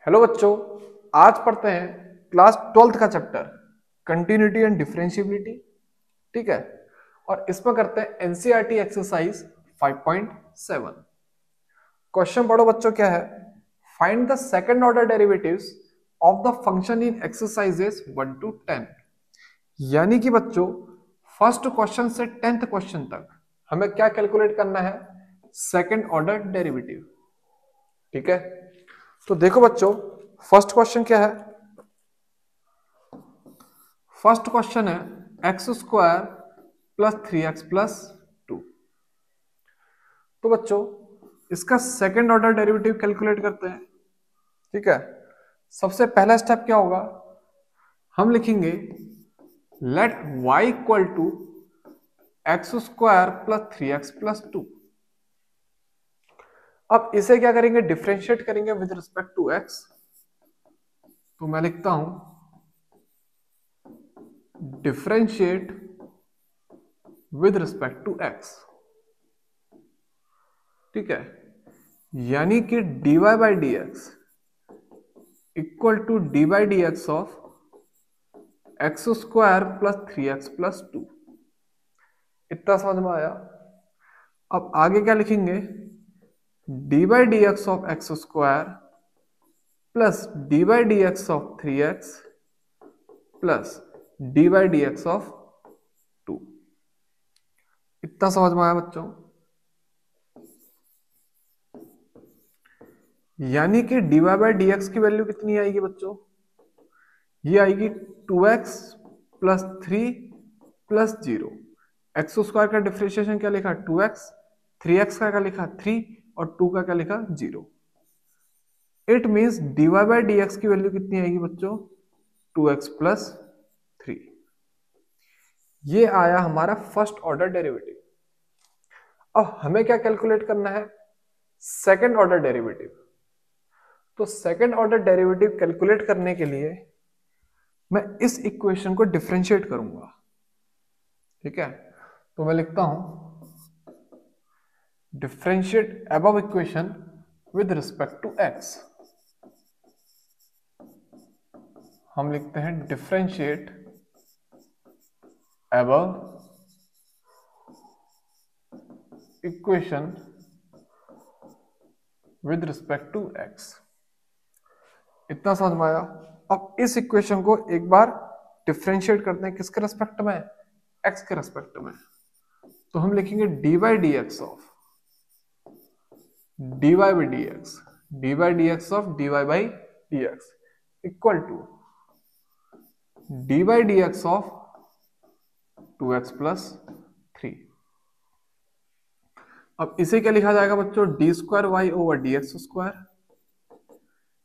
Hello बच्चों, आज पढ़ते हैं क्लास 12th का चैप्टर कंटिन्यूटी एंड डिफरेंशिएबिलिटी। ठीक है, और इसमें करते हैं एनसीईआरटी एक्सरसाइज 5.7। क्वेश्चन पढ़ो बच्चों, क्या है? Find the second order derivatives of the function in exercises 1 to 10। यानी कि बच्चों फर्स्ट क्वेश्चन से 10th क्वेश्चन तक हमें क्या कैलकुलेट करना है? Second order derivative. ठीक है, तो देखो बच्चों, फर्स्ट क्वेश्चन क्या है? फर्स्ट क्वेश्चन है x square plus 3x plus 2। तो बच्चों इसका सेकंड ऑर्डर डेरिवेटिव कैलकुलेट करते हैं। ठीक है, सबसे पहला स्टेप क्या होगा? हम लिखेंगे let y equal to x square plus 3x plus 2। अब इसे क्या करेंगे? डिफरेंशिएट करेंगे विद रिस्पेक्ट टू x। तो मैं लिखता हूं differentiate with respect to x। ठीक है, यानी कि dy by D x equal to D by D x of x square plus 3x plus 2। इतना समझ में आया? अब आगे क्या लिखेंगे? D by D x of x square plus d by D x of 3x plus d by D x of 2। इतना समझ में आया बच्चों? यानी कि d Y by D x की वैल्यू कितनी आएगी बच्चों? ये आएगी 2x plus 3 plus 0। X square का डिफरेंशिएशन क्या लिखा? 2x, 3x का क्या लिखा? 3 और 2 का क्या लिखा? 0। It means d Y by D x की वैल्यू कितनी आएगी बच्चों? 2x plus 3। ये आया हमारा फर्स्ट ऑर्डर डेरिवेटिव। अब हमें क्या कैलकुलेट करना है? Second order derivative. तो सेकंड ऑर्डर डेरिवेटिव कैलकुलेट करने के लिए मैं इस इक्वेशन को डिफरेंशिएट करूंगा। ठीक है, तो मैं लिखता हूं differentiate above equation with respect to x। हम लिखते हैं differentiate above equation with respect to x। इतना समझ में आया? अब इस इक्वेशन को एक बार डिफरेंशिएट करते हैं। किसके रेस्पेक्ट में? x के रेस्पेक्ट में। तो हम लिखेंगे D by D x of D Y by D x, D by D x of D Y by D x equal to D by D x of 2x plus 3। अब इसे क्या लिखा जाएगा बच्चों? D square Y over D x square.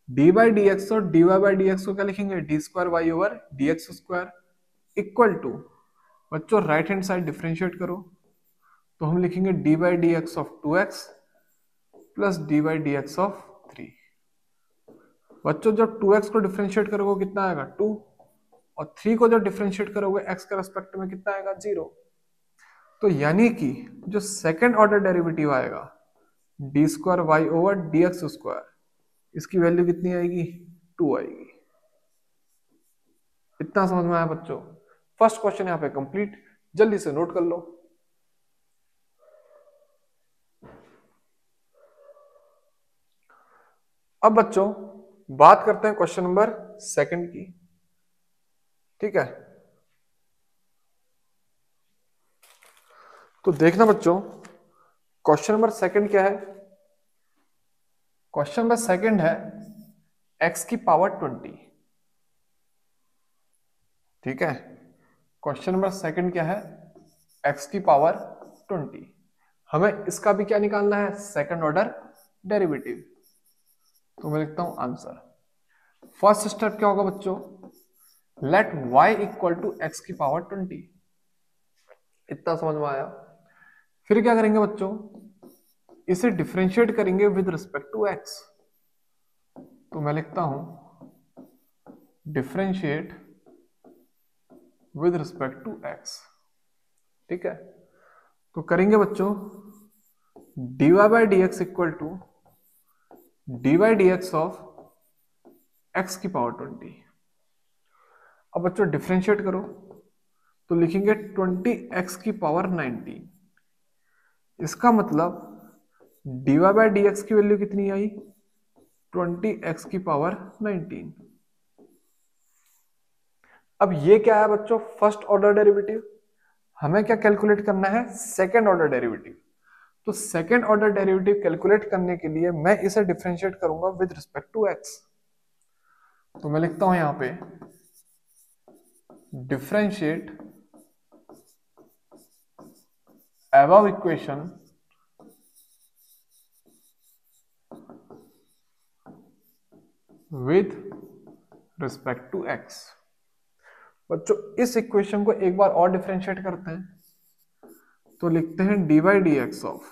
D by D X और D Y by D X को क्या लिखेंगे? D square Y over D x square equal to, बच्चों राइट हैंड साइड डिफरेंशिएट करो तो हम लिखेंगे D by D x of 2x plus d by D x of 3। बच्चों जब 2x को डिफरेंशिएट करोगे कितना आएगा? 2, और 3 को जब डिफरेंशिएट करोगे x के रेस्पेक्ट में कितना आएगा? 0। तो यानी कि जो सेकंड ऑर्डर डेरिवेटिव आएगा d square Y over D x square, इसकी वैल्यू कितनी आएगी? 2 आएगी। इतना समझ में आया बच्चों? फर्स्ट क्वेश्चन यहां पे कंप्लीट। जल्दी से नोट कर लो। अब बच्चों बात करते हैं क्वेश्चन नंबर सेकंड की। ठीक है, तो देखना बच्चों क्वेश्चन नंबर सेकंड क्या है? क्वेश्चन नंबर सेकंड है x की पावर 20। ठीक है, क्वेश्चन नंबर सेकंड क्या है? x की पावर 20। हमें इसका भी क्या निकालना है? Second order derivative. तो मैं लिखता हूं आंसर। फर्स्ट स्टेप क्या होगा बच्चों? Let y equal to x की पावर 20। इतना समझ में आया? फिर क्या करेंगे बच्चों? इसे डिफरेंशिएट करेंगे विद रिस्पेक्ट टू x। तो मैं लिखता हूं differentiate with respect to x। ठीक है, तो करेंगे बच्चों dy by D x equal to D by D x of x की पावर 20। अब बच्चों डिफरेंशिएट करो तो लिखेंगे 20x की पावर 19। इसका मतलब dy बाय डी एक्स की वैल्यू कितनी आई? 20x की पावर 19। अब ये क्या है बच्चों? First order derivative. हमें क्या कैलकुलेट करना है? Second order derivative. तो सेकेंड ऑर्डर डेरिवेटिव कैलकुलेट करने के लिए मैं इसे डिफरेंशिएट करूंगा विद रिस्पेक्ट टू एक्स। तो मैं लिखता हूं यहां पे differentiate above equation with respect to x. बच्चों इस इक्वेशन को एक बार और डिफरेंशिएट करते हैं तो लिखते हैं d by D x of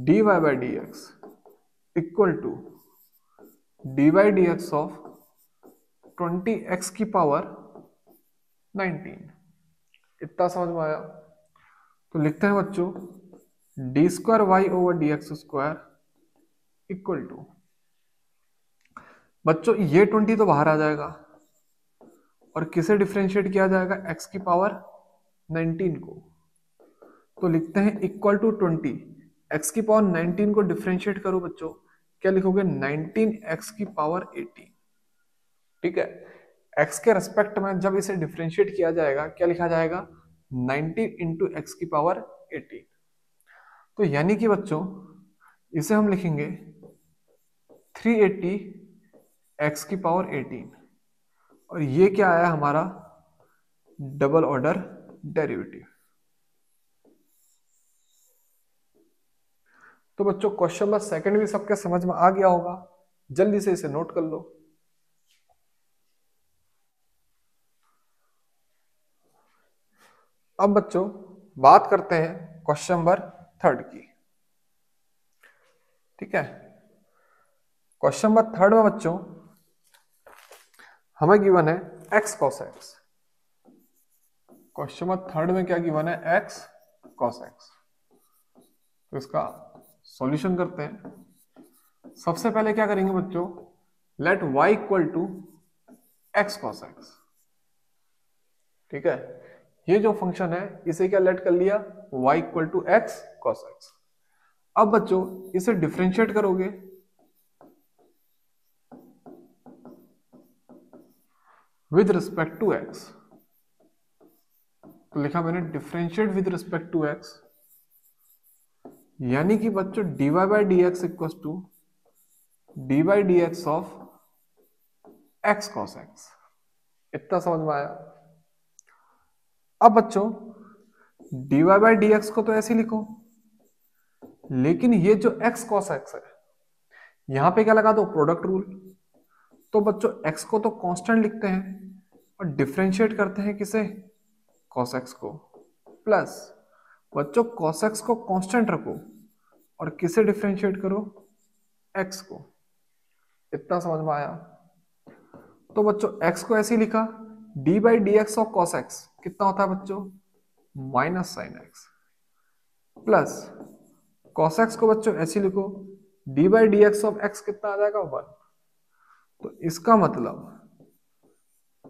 D Y by D x equal to D by D x of 20x की पावर 19। इतना समझ में आया? तो लिखते हैं बच्चों D square Y over D x square equal to, बच्चों ये 20 तो बाहर आ जाएगा और किसे डिफरेंशिएट किया जाएगा? x की पावर 19 को। तो लिखते हैं इक्वल टू 20, x की पावर 19 को डिफरेंशिएट करो बच्चों, क्या लिखोगे? 19x की पावर 18। ठीक है, x के रेस्पेक्ट में जब इसे डिफरेंशिएट किया जाएगा क्या लिखा जाएगा? 19 इंटू एक्स की पावर 18। तो यानी कि बच्चों इसे हम लिखेंगे 380 x की पावर 18 और ये क्या आया हमारा? Double order derivative. तो बच्चों क्वेश्चन नंबर सेकंड भी सबके समझ में आ गया होगा, जल्दी से इसे नोट कर लो। अब बच्चों बात करते हैं क्वेश्चन नंबर थर्ड की। ठीक है, क्वेश्चन नंबर थर्ड में बच्चों हमें गिवन है x cos x। Question number third में क्या गिवन है? x cos x। तो इसका सॉल्यूशन करते हैं। सबसे पहले क्या करेंगे बच्चों? Let y equal to x cos x। ठीक है, ये जो फंक्शन है इसे क्या लेट कर लिया? y equal to x cos x। अब बच्चों इसे डिफरेंशिएट करोगे विद रिस्पेक्ट टू x। तो लिखा मैंने differentiate with respect to x, यानी कि बच्चों dy by D x equal to D by D x of x cos x। इतना समझ में आया? अब बच्चों dy बाई डी एक्स को तो ऐसे लिखो, लेकिन ये जो x cos x है यहां पे क्या लगा दो? Product rule. तो बच्चों x को तो कांस्टेंट लिखते हैं और डिफरेंशिएट करते हैं किसे? cos x को। प्लस बच्चों cos x को कांस्टेंट रखो और किसे डिफरेंशिएट करो? x को। इतना समझ में आया? तो बच्चों x को ऐसे ही लिखा, d by D x of cos x कितना होता है बच्चों? Minus sine x। Plus cos x को बच्चों ऐसे लिखो, d by D x of x कितना आ जाएगा? 1। तो इसका मतलब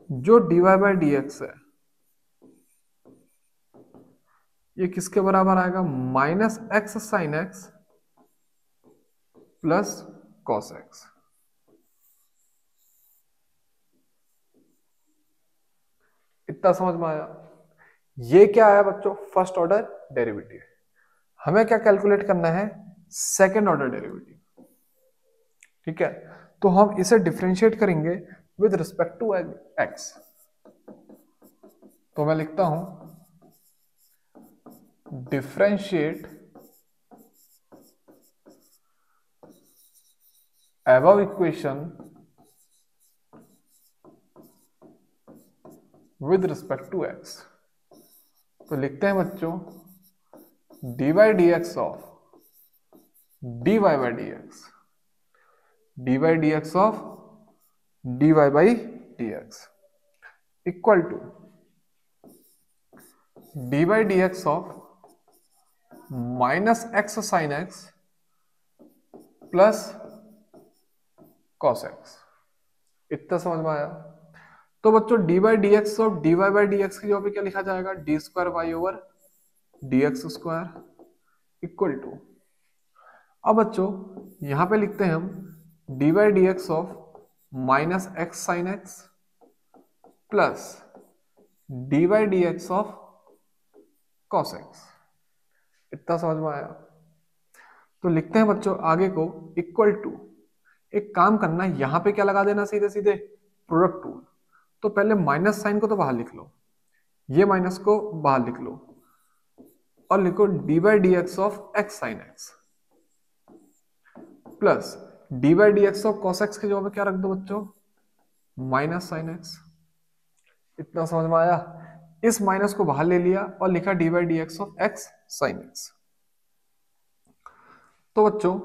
जो dy बाई डी एक्स है ये किसके बराबर आएगा? Minus x sine x plus cos x. इतना समझ में आया? ये क्या आया बच्चों? First order derivative. हमें क्या कैलकुलेट करना है? Second order derivative. ठीक है, तो हम इसे डिफरेंशिएट करेंगे विद रिस्पेक्ट टू एक्स। तो मैं लिखता हूं differentiate above equation with respect to x. तो लिखते हैं बच्चों d by D x of D Y by D x, D by D x of D Y by D x equal to D by D x of minus x sine x plus cos x. इतना समझ में आया। तो बच्चों d by D x of D Y by D x की जगह पे क्या लिखा जाएगा, d square Y over D x square equal to, अब बच्चों यहां पे लिखते हैं हम d by D x of minus x sine x plus d by D x of cos x. इतना समझ में आया। तो लिखते हैं बच्चों आगे को इक्वल टू, एक काम करना यहां पे क्या लगा देना, सीधे सीधे प्रोडक्ट टूल। तो पहले माइनस साइन को तो बाहर लिख लो, ये माइनस को बाहर लिख लो और लिखो D by D x of x sine x plus d by D x of cos x की जगह पे क्या रख दो बच्चों, माइनस साइन एक्स। इतना समझ में आया। इस माइनस को बाहर ले लिया और लिखा D by D x of x sine x. तो बच्चों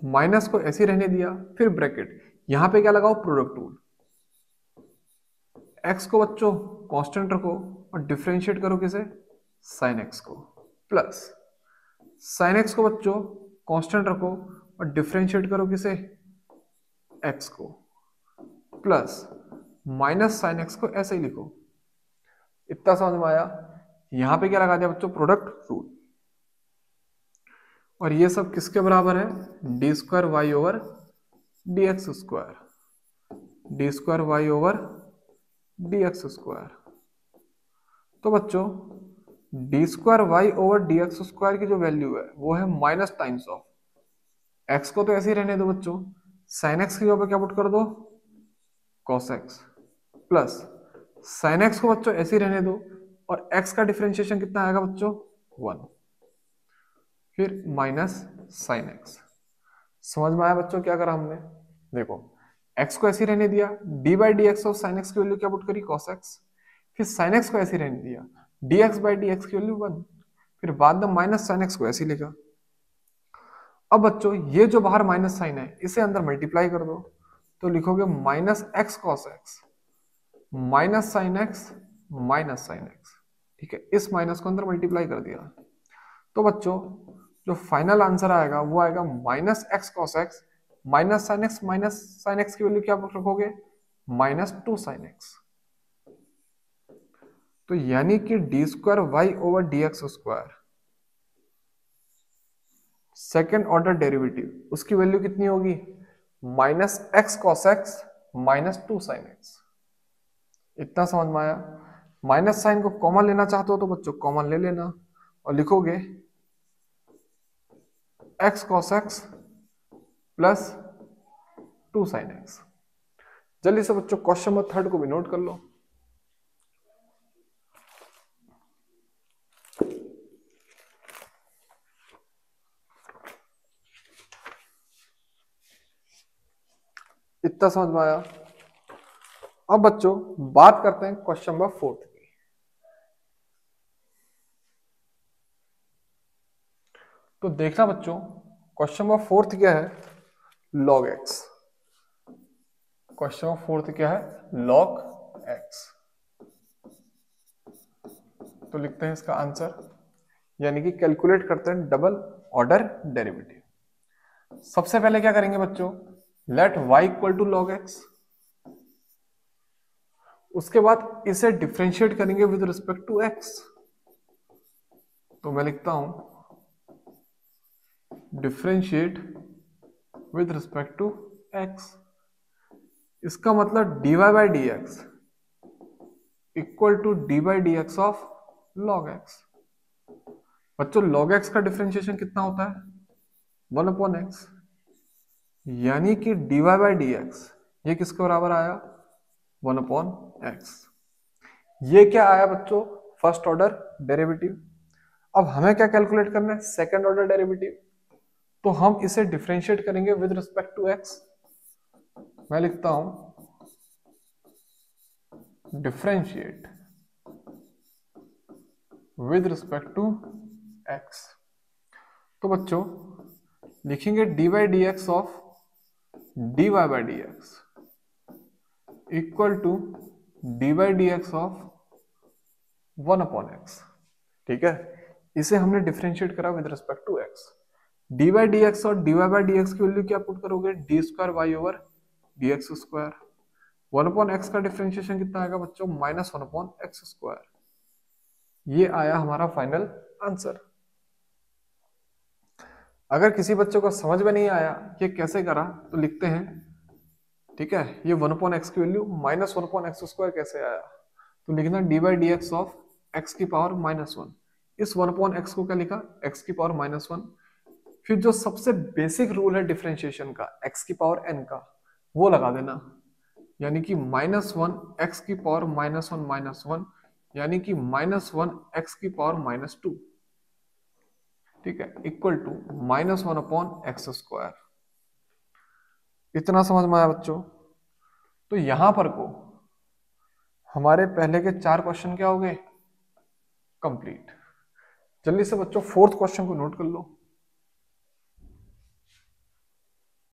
माइनस को ऐसे रहने दिया, फिर ब्रैकेट, यहां पे क्या लगाओ, प्रोडक्ट टूल। एक्स को बच्चों कांस्टेंट रखो और डिफरेंशिएट करो किसे, साइन एक्स को, प्लस साइन एक्स को बच्चों कांस्टेंट रखो और डिफरेंशिएट करो किसे, एक्स को, प्लस माइनस साइन एक्स को ऐसे ही लिखो। इतना समझ में आया। यहां पे क्या लगा दिया बच्चों, प्रोडक्ट रूल। और ये सब किसके बराबर है, d square Y over D x square, d square Y over D x square. तो बच्चों D square Y over D x square की जो वैल्यू है वो है माइनस टाइम्स ऑफ एक्स को तो ऐसे ही रहने दो बच्चों, साइन एक्स की जगह पे क्या पुट कर दो, cos x, plus sine x को बच्चों ऐसे ही रहने दो और एक्स का डिफरेंशिएशन कितना आएगा बच्चों, 1, फिर माइनस साइन एक्स। समझ में आया बच्चों क्या करा हमने, देखो एक्स को ऐसे ही रहने दिया, D by D x of sine x की वैल्यू क्या पुट करी, कॉस एक्स, फिर साइन एक्स को ऐसे ही रहने दिया, D x by D x की वैल्यू 1, फिर बाद में माइनस साइन एक्स को ऐसे ही लिखा। अब बच्चों ये जो बाहर माइनस साइन है इसे अंदर मल्टीप्लाई कर दो, तो लिखोगे minus x cos x minus sine x minus sine x. ठीक है, इस माइनस को अंदर मल्टीप्लाई कर दिया। तो बच्चों जो फाइनल आंसर आएगा वो आएगा minus x cos x minus sine x की वैल्यू क्या रखोगे, माइनस 2 साइन एक्स। तो यानी कि d square Y over D x square second order derivative उसकी वैल्यू कितनी होगी, minus x cos x minus 2 sine x. इतना समझ में आया। माइनस साइन को कॉमन लेना चाहते हो तो बच्चों कॉमन ले लेना और लिखोगे x cos x plus 2 sine x. जल्दी से बच्चों क्वेश्चन नंबर 3 को भी नोट कर लो। इतना समझ में आया। अब बच्चों बात करते हैं क्वेश्चन नंबर 4 की। तो देखना बच्चों क्वेश्चन नंबर 4 क्या है, लॉग एक्स। क्वेश्चन नंबर 4 क्या है, लॉग एक्स। तो लिखते हैं इसका आंसर, यानी कि कैलकुलेट करते हैं डबल ऑर्डर डेरिवेटिव। सबसे पहले क्या करेंगे बच्चों, let y equal to log x, उसके बाद इसे डिफरेंशिएट करेंगे विद रिस्पेक्ट टू x। तो मैं लिखता हूं differentiate with respect to x। इसका मतलब dy by D x equal to D by D x of log x. बच्चों log x का डिफरेंशिएशन कितना होता है, 1 अपॉन एक्स, यानी कि dy बाई डी एक्स ये किसके बराबर आया, 1 अपॉन एक्स। ये क्या आया बच्चों, फर्स्ट ऑर्डर डेरिवेटिव। अब हमें क्या कैलकुलेट करना है, सेकंड ऑर्डर डेरिवेटिव। तो हम इसे डिफरेंशिएट करेंगे विद रिस्पेक्ट टू एक्स। मैं लिखता हूं differentiate with respect to x. तो बच्चों लिखेंगे D by D x of dy by D x equal to D by D x of 1 upon X. ठीक है, इसे हमने डिफरेंशिएट करा with respect to X. D by D X और D Y by D x की value क्या put करोगे, D square Y over D x square. 1/x का डिफरेंशिएशन कितना आएगा बच्चों, -1/x²। ये आया हमारा फाइनल आंसर। अगर किसी बच्चों को समझ में नहीं आया ये कैसे करा तो लिखते हैं, ठीक है। ये 1/x की वैल्यू -1/x² कैसे आया, तो लिखना d/dx ऑफ x की पावर -1। इस 1/x को क्या लिखा, x की पावर -1। फिर जो सबसे बेसिक रूल है डिफरेंशिएशन का, x की पावर n का, वो लगा देना, यानी कि -1 x की पावर -1, यानी कि -1 x की पावर -2, ठीक है, इक्वल टू -1/x²। इतना समझ में आया बच्चों। तो यहां पर को हमारे पहले के 4 क्वेश्चन क्या हो गए, कंप्लीट। जल्दी से बच्चों 4th क्वेश्चन को नोट कर लो।